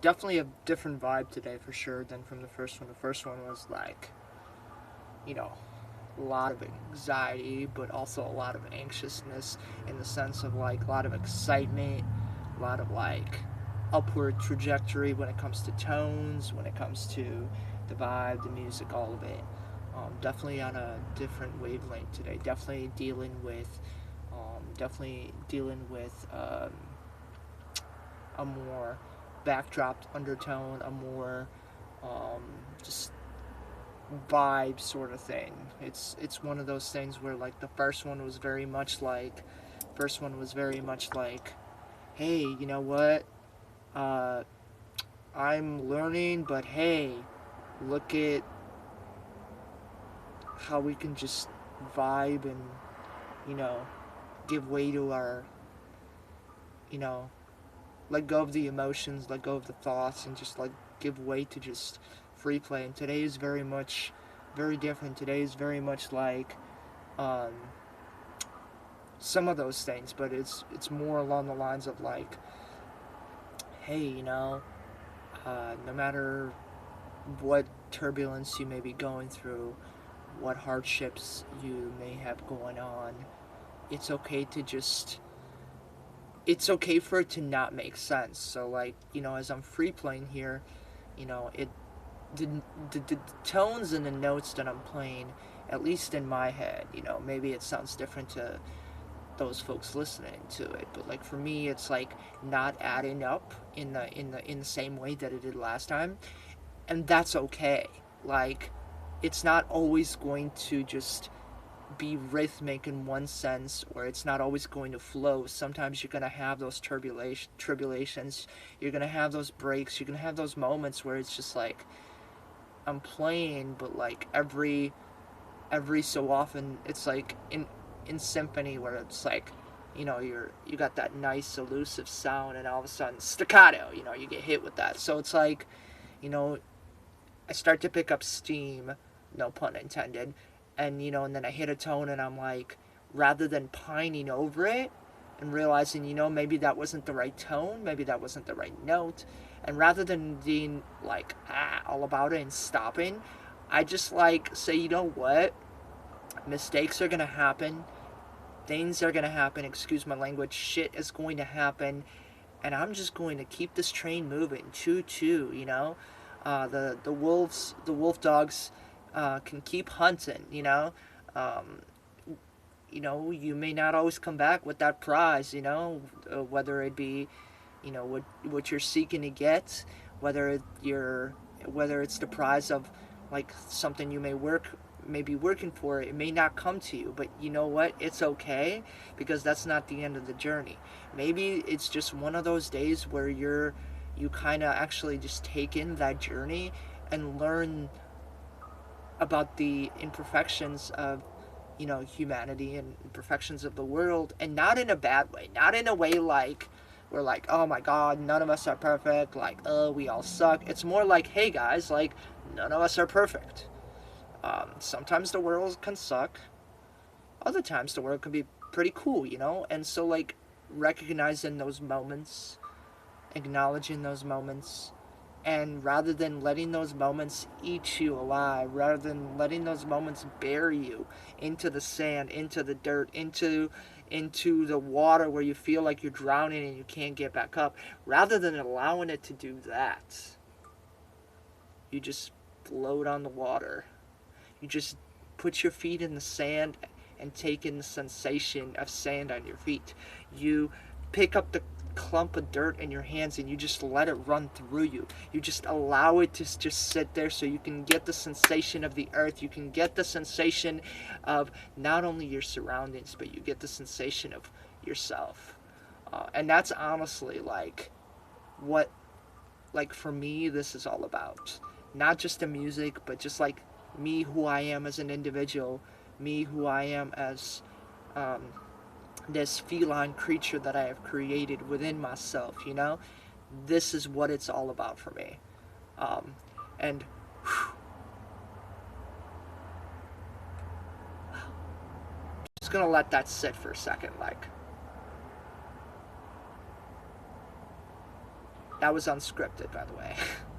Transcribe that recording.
definitely a different vibe today for sure than from the first one. The first one was like, you know, a lot of anxiety, but also a lot of anxiousness in the sense of like a lot of excitement, a lot of like upward trajectory when it comes to tones, when it comes to the vibe, the music, all of it. Definitely on a different wavelength today. Definitely dealing with a more backdropped undertone, a more um, just vibe sort of thing. It's one of those things where like the first one was very much like, hey, you know what? Uh, I'm learning, but hey, look at how we can just vibe and you know give way to our you know let go of the emotions, let go of the thoughts, and just like give way to just free play. And today is very different. Today is very much like um, some of those things, but it's more along the lines of like, hey, no matter what turbulence you may be going through, what hardships you may have going on, it's okay to just it's okay for it to not make sense. So like, as I'm free playing here, it the, the tones and the notes that I'm playing, at least in my head, maybe it sounds different to those folks listening to it, but like for me it's like not adding up in the same way that it did last time, and that's okay. Like it's not always going to just be rhythmic in one sense, or it's not always going to flow. Sometimes you're going to have those tribulations, you're going to have those breaks, you're going to have those moments where it's just like I'm playing, but like every so often it's like in symphony where it's like you got that nice elusive sound, and all of a sudden staccato, you get hit with that. So it's like, you know I start to pick up steam, no pun intended, and and then I hit a tone and I'm like, rather than pining over it and realizing, maybe that wasn't the right tone, maybe that wasn't the right note, and rather than being like all about it and stopping, I just like say, you know what, mistakes are gonna happen, things are gonna happen, excuse my language, shit is going to happen, and I'm just going to keep this train moving, choo choo. The wolf dogs can keep hunting. Um, you may not always come back with that prize. Whether it be what you're seeking to get, whether it's the prize of like something you may be working for. It may not come to you, but you know what, it's okay, because that's not the end of the journey. Maybe it's just one of those days where you kind of actually just take in that journey and learn about the imperfections of humanity and imperfections of the world, and not in a bad way, not in a way like we're like, oh my god, none of us are perfect, like, oh, we all suck. It's more like, hey guys, like, none of us are perfect. Sometimes the world can suck, other times the world can be pretty cool, and so like recognizing those moments, acknowledging those moments, and rather than letting those moments eat you alive, rather than letting those moments bury you into the sand, into the dirt, into the water where you feel like you're drowning and you can't get back up, rather than allowing it to do that, you just float on the water. You just put your feet in the sand and take in the sensation of sand on your feet. You pick up the clump of dirt in your hands and you just let it run through you. You just allow it to just sit there so you can get the sensation of the earth. You can get the sensation of not only your surroundings, but you get the sensation of yourself. And that's honestly like what, like for me, this is all about. Not just the music, but just like me, who I am as an individual, me, who I am as um, this feline creature that I have created within myself. This is what it's all about for me. Um, and whew, just gonna let that sit for a second. Like, That was unscripted, by the way.